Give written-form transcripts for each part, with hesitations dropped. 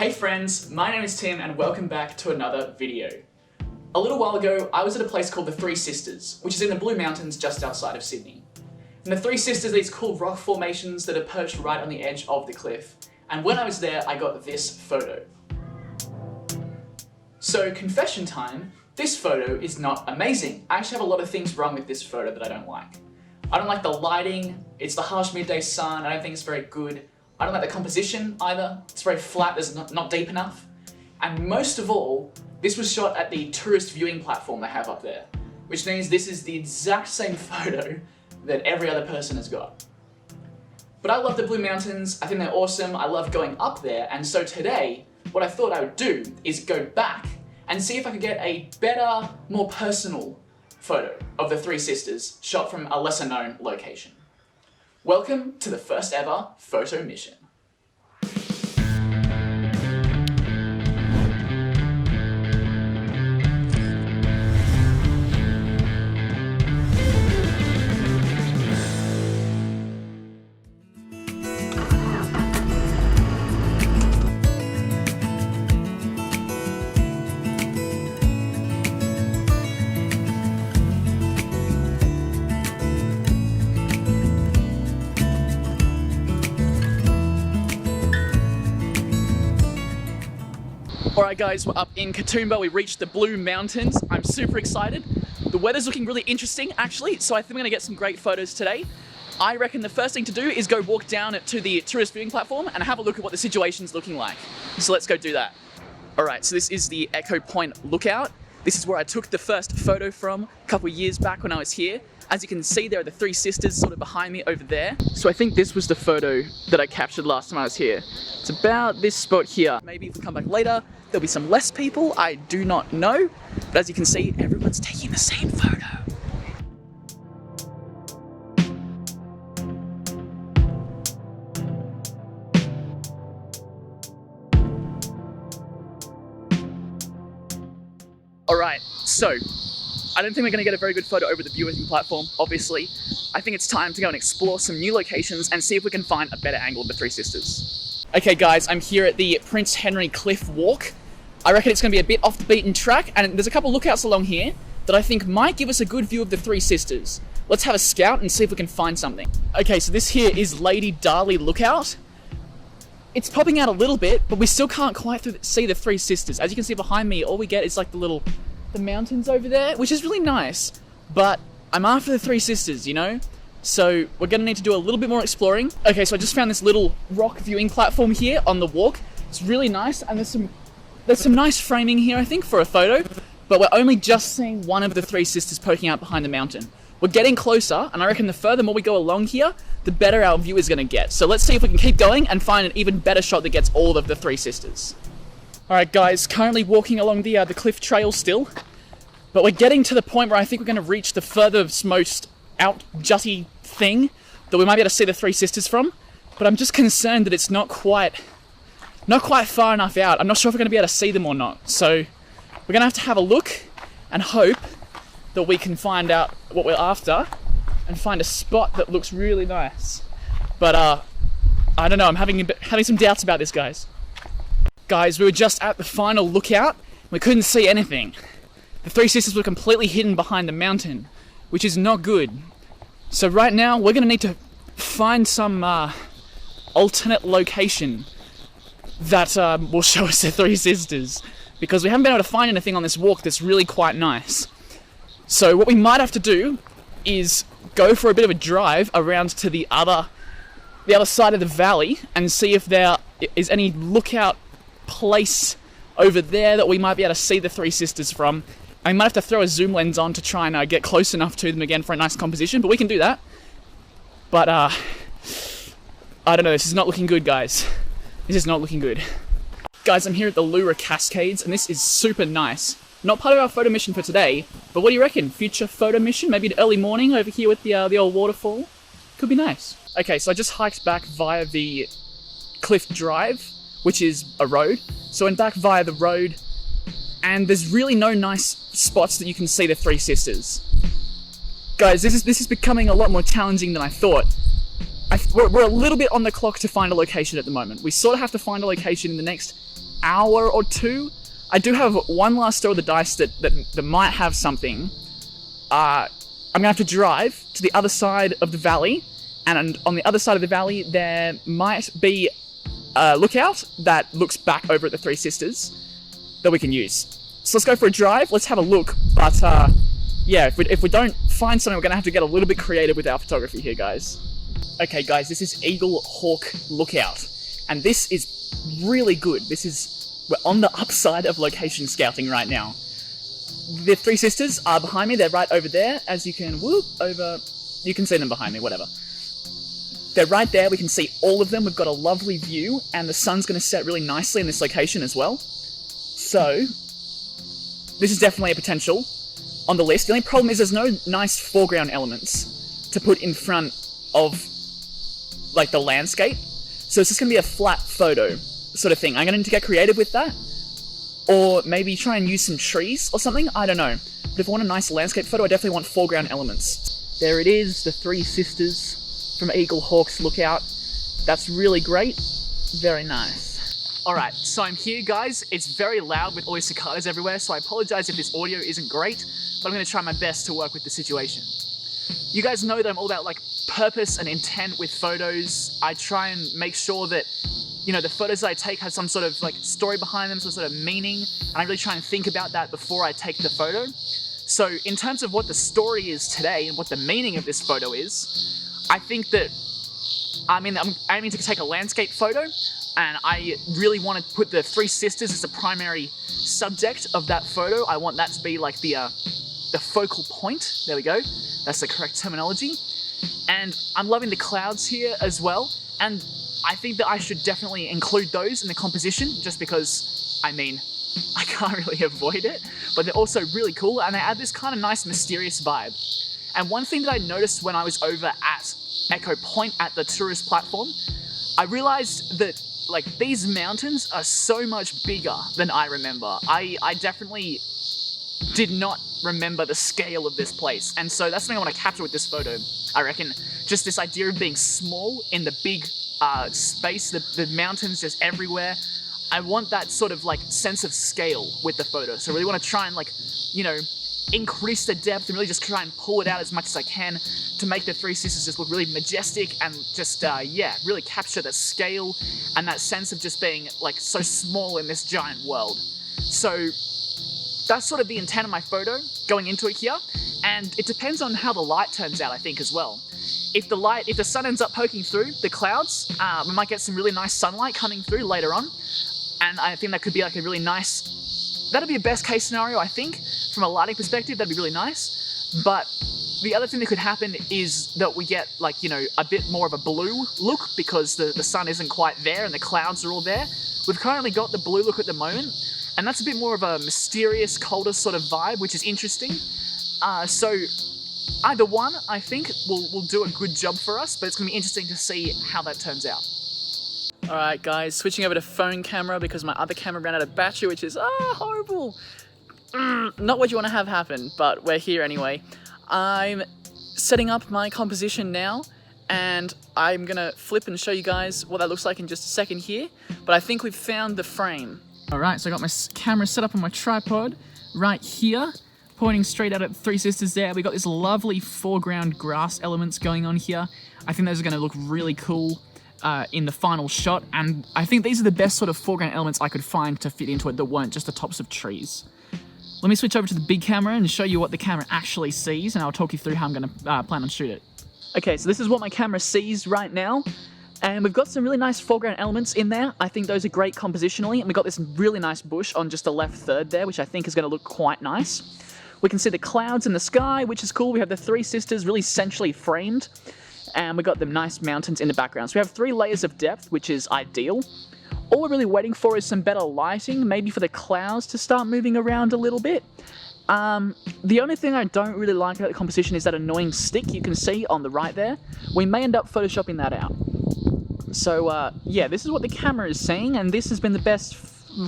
Hey friends, my name is Tim and welcome back to another video. A little while ago, I was at a place called the Three Sisters, which is in the Blue Mountains just outside of Sydney. And the Three Sisters are these cool rock formations that are perched right on the edge of the cliff. And when I was there, I got this photo. So, confession time, this photo is not amazing. I actually have a lot of things wrong with this photo that I don't like. I don't like the lighting, it's the harsh midday sun, I don't think it's very good. I don't like the composition either, it's very flat, there's not deep enough. And most of all, this was shot at the tourist viewing platform they have up there, which means this is the exact same photo that every other person has got. But I love the Blue Mountains, I think they're awesome, I love going up there, and so today, what I thought I would do is go back and see if I could get a better, more personal photo of the Three Sisters shot from a lesser known location. Welcome to the first ever photo mission. Alright guys, we're up in Katoomba, we reached the Blue Mountains. I'm super excited. The weather's looking really interesting actually, so I think we're going to get some great photos today. I reckon the first thing to do is go walk down to the tourist viewing platform and have a look at what the situation's looking like. So let's go do that. Alright, so this is the Echo Point Lookout. This is where I took the first photo from a couple of years back when I was here. As you can see, there are the Three Sisters sort of behind me over there. So I think this was the photo that I captured last time I was here. It's about this spot here. Maybe if we come back later, there'll be some less people, I do not know. But as you can see, everyone's taking the same photo. Alright, so I don't think we're going to get a very good photo over the viewing platform, obviously. I think it's time to go and explore some new locations and see if we can find a better angle of the Three Sisters. Okay guys, I'm here at the Prince Henry Cliff Walk. I reckon it's going to be a bit off the beaten track, and there's a couple lookouts along here that I think might give us a good view of the Three Sisters. Let's have a scout and see if we can find something. Okay, so this here is Lady Darley Lookout. It's popping out a little bit, but we still can't quite see the Three Sisters. As you can see behind me, all we get is like the mountains over there, which is really nice, but I'm after the Three Sisters, you know? So we're gonna need to do a little bit more exploring. Okay, so I just found this little rock viewing platform here on the walk. It's really nice, and there's some nice framing here, I think, for a photo, but we're only just seeing one of the Three Sisters poking out behind the mountain. We're getting closer, and I reckon the further we go along here, the better our view is gonna get. So let's see if we can keep going and find an even better shot that gets all of the Three Sisters. Alright guys, currently walking along the cliff trail still, but we're getting to the point where I think we're going to reach the furthest most out jutty thing that we might be able to see the Three Sisters from, but I'm just concerned that it's not quite far enough out. I'm not sure if we're going to be able to see them or not, so we're going to have a look and hope that we can find out what we're after and find a spot that looks really nice. But I don't know, I'm having some doubts about this, guys. Guys, we were just at the final lookout. We couldn't see anything. The Three Sisters were completely hidden behind the mountain, which is not good. So right now, we're going to need to find some alternate location that will show us the Three Sisters, because we haven't been able to find anything on this walk that's really quite nice. So what we might have to do is go for a bit of a drive around to the other side of the valley and see if there is any lookout place over there that we might be able to see the Three Sisters from. I might have to throw a zoom lens on to try and get close enough to them again for a nice composition, but we can do that. But I don't know, this is not looking good, guys. This is not looking good. Guys, I'm here at the Leura Cascades, and this is super nice. Not part of our photo mission for today, but what do you reckon? Future photo mission? Maybe an early morning over here with the old waterfall? Could be nice. Okay, so I just hiked back via the Cliff Drive, which is a road. So I went back via the road, and there's really no nice spots that you can see the Three Sisters. Guys, this is becoming a lot more challenging than I thought. We're a little bit on the clock to find a location at the moment. We sort of have to find a location in the next hour or two. I do have one last throw of the dice that might have something. I'm gonna have to drive to the other side of the valley, and on the other side of the valley there might be a lookout that looks back over at the Three Sisters that we can use. So let's go for a drive, let's have a look, but yeah, if we don't find something, we're gonna have to get a little bit creative with our photography here, guys. Okay guys, this is Eagle Hawk Lookout, and this is really good. We're on the upside of location scouting right now. The Three Sisters are behind me, they're right over there, as you can, you can see them behind me, whatever. They're right there, we can see all of them, we've got a lovely view, and the sun's going to set really nicely in this location as well. So, this is definitely a potential on the list. The only problem is there's no nice foreground elements to put in front of, like, the landscape. So it's just going to be a flat photo sort of thing. I'm going to need to get creative with that, or maybe try and use some trees or something, I don't know. But if I want a nice landscape photo, I definitely want foreground elements. There it is, the Three Sisters from Eagle Hawk's Lookout. That's really great, very nice. Alright, so I'm here guys, it's very loud with all these cicadas everywhere, so I apologize if this audio isn't great, but I'm going to try my best to work with the situation. You guys know that I'm all about like purpose and intent with photos. I try and make sure that, you know, the photos that I take have some sort of like story behind them, some sort of meaning, and I really try and think about that before I take the photo. So in terms of what the story is today and what the meaning of this photo is, I think that, I'm aiming to take a landscape photo, and I really want to put the Three Sisters as the primary subject of that photo. I want that to be like the focal point. There we go. That's the correct terminology. And I'm loving the clouds here as well. And I think that I should definitely include those in the composition, just because, I mean, I can't really avoid it, but they're also really cool, and they add this kind of nice mysterious vibe. And one thing that I noticed when I was over at Echo Point at the tourist platform, I realized that like these mountains are so much bigger than I remember. I definitely did not remember the scale of this place, and so that's something I want to capture with this photo. I reckon just this idea of being small in the big space, the mountains just everywhere. I want that sort of like sense of scale with the photo, so I really want to try and like, you know, increase the depth and really just try and pull it out as much as I can to make the Three Sisters just look really majestic and just, yeah, really capture the scale and that sense of just being like so small in this giant world. So that's sort of the intent of my photo going into it here, and it depends on how the light turns out, I think, as well. If the sun ends up poking through the clouds, we might get some really nice sunlight coming through later on, and I think that could be like a really nice, that'd be a best case scenario, I think. From a lighting perspective, that'd be really nice. But the other thing that could happen is that we get like, you know, a bit more of a blue look because the sun isn't quite there and the clouds are all there. We've currently got the blue look at the moment, and that's a bit more of a mysterious, colder sort of vibe, which is interesting. So either one, I think, will do a good job for us, but it's going to be interesting to see how that turns out. Alright guys, switching over to phone camera because my other camera ran out of battery, which is horrible. Not what you want to have happen, but we're here anyway. I'm setting up my composition now, and I'm gonna flip and show you guys what that looks like in just a second here, but I think we've found the frame. Alright, so I got my camera set up on my tripod right here, pointing straight out at the Three Sisters there. We got this lovely foreground grass elements going on here. I think those are gonna look really cool in the final shot, and I think these are the best sort of foreground elements I could find to fit into it that weren't just the tops of trees. Let me switch over to the big camera and show you what the camera actually sees, and I'll talk you through how I'm going to plan on shoot it. Okay, so this is what my camera sees right now, and we've got some really nice foreground elements in there. I think those are great compositionally, and we've got this really nice bush on just the left third there, which I think is going to look quite nice. We can see the clouds in the sky, which is cool. We have the Three Sisters really centrally framed, and we've got the nice mountains in the background. So we have 3 layers of depth, which is ideal. All we're really waiting for is some better lighting, maybe for the clouds to start moving around a little bit. The only thing I don't really like about the composition is that annoying stick you can see on the right there. We may end up photoshopping that out. So yeah, this is what the camera is seeing, and this has been the best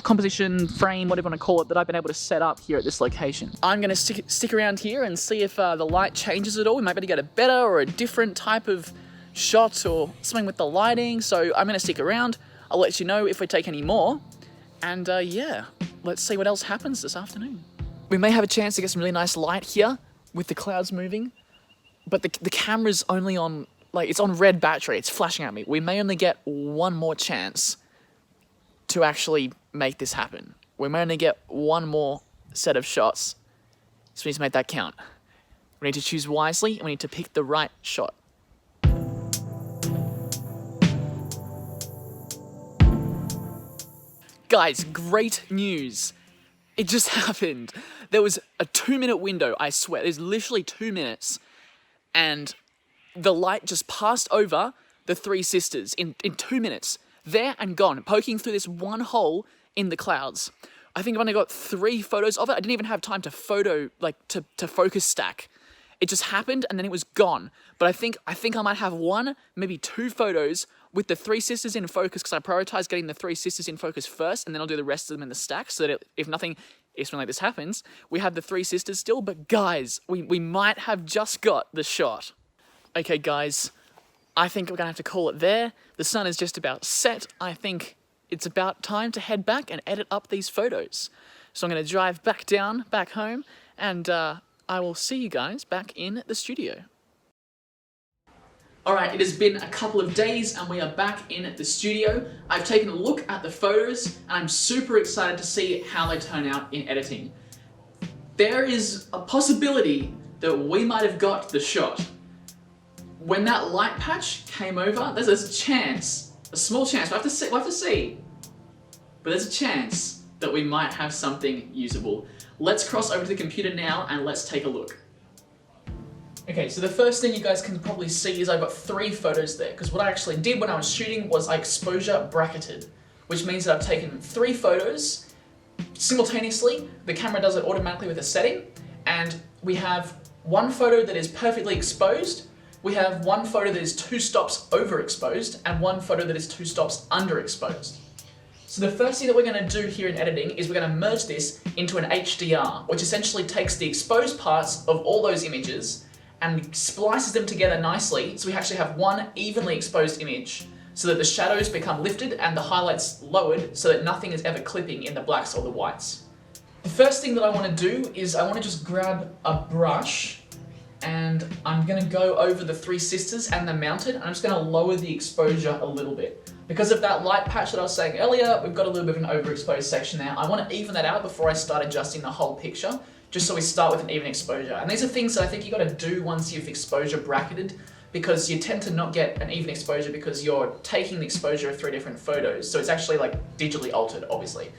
composition, frame, whatever you want to call it, that I've been able to set up here at this location. I'm going to stick around here and see if the light changes at all. We might be able to get a better or a different type of shot or something with the lighting, so I'm going to stick around. I'll let you know if we take any more, And yeah, let's see what else happens this afternoon. We may have a chance to get some really nice light here with the clouds moving, but the camera's only on, like, it's on red battery, it's flashing at me. We may only get one more chance to actually make this happen. We may only get one more set of shots, so we need to make that count. We need to choose wisely, and we need to pick the right shot. Guys, great news. It just happened. There was a 2-minute window, I swear. There's literally 2 minutes. And the light just passed over the Three Sisters in 2 minutes. There and gone, poking through this one hole in the clouds. I think I've only got 3 photos of it. I didn't even have time to to focus stack. It just happened and then it was gone. But I think I might have 1, maybe 2 photos with the Three Sisters in focus, because I prioritize getting the Three Sisters in focus first, and then I'll do the rest of them in the stack, so that if something like this happens, we have the Three Sisters still. But guys, we might have just got the shot. Okay guys, I think we're gonna have to call it there. The sun is just about set. I think it's about time to head back and edit up these photos. So I'm gonna drive back home, and I will see you guys back in the studio. Alright, it has been a couple of days and we are back in the studio. I've taken a look at the photos and I'm super excited to see how they turn out in editing. There is a possibility that we might have got the shot. When that light patch came over, there's a chance, a small chance, we'll have to see, but there's a chance that we might have something usable. Let's cross over to the computer now and let's take a look. Okay, so the first thing you guys can probably see is I've got 3 photos there, because what I actually did when I was shooting was I exposure bracketed, which means that I've taken 3 photos simultaneously. The camera does it automatically with a setting, and we have 1 photo that is perfectly exposed, we have 1 photo that is 2 stops overexposed, and 1 photo that is 2 stops underexposed. So the first thing that we're going to do here in editing is we're going to merge this into an HDR, which essentially takes the exposed parts of all those images and splices them together nicely, so we actually have 1 evenly exposed image, so that the shadows become lifted and the highlights lowered, so that nothing is ever clipping in the blacks or the whites. The first thing that I want to do is I want to just grab a brush, and I'm going to go over the Three Sisters and the mountain, and I'm just going to lower the exposure a little bit. Because of that light patch that I was saying earlier, we've got a little bit of an overexposed section there. I want to even that out before I start adjusting the whole picture, just so we start with an even exposure. And these are things that I think you got to do once you've exposure bracketed, because you tend to not get an even exposure because you're taking the exposure of 3 different photos. So it's actually like digitally altered, obviously.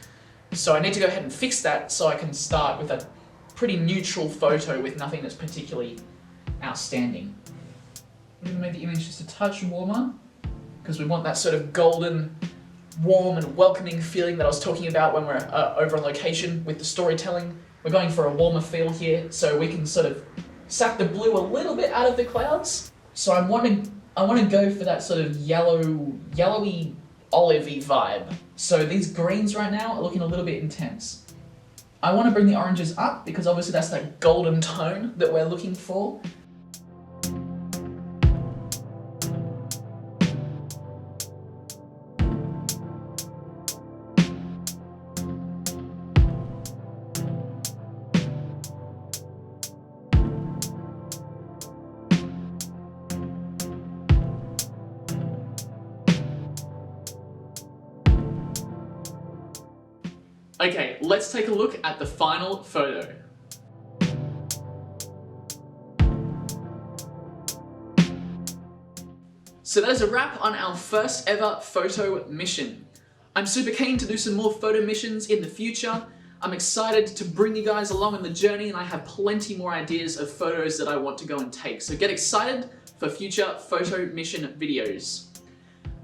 So I need to go ahead and fix that so I can start with a pretty neutral photo with nothing that's particularly outstanding. I'm going to make the image just a touch warmer, because we want that sort of golden, warm and welcoming feeling that I was talking about when we're over on location with the storytelling. We're going for a warmer feel here, so we can sort of sap the blue a little bit out of the clouds. So I want to go for that sort of yellowy, olivey vibe. So these greens right now are looking a little bit intense. I want to bring the oranges up because obviously that's that golden tone that we're looking for. Okay, let's take a look at the final photo. So that is a wrap on our first ever photo mission. I'm super keen to do some more photo missions in the future. I'm excited to bring you guys along on the journey, and I have plenty more ideas of photos that I want to go and take. So get excited for future photo mission videos.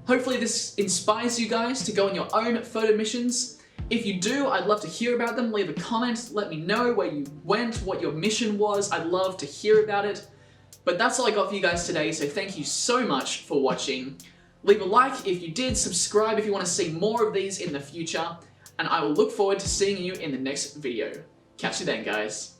Hopefully this inspires you guys to go on your own photo missions. If you do, I'd love to hear about them. Leave a comment, let me know where you went, what your mission was. I'd love to hear about it. But that's all I got for you guys today, so thank you so much for watching. Leave a like if you did, subscribe if you want to see more of these in the future, and I will look forward to seeing you in the next video. Catch you then, guys.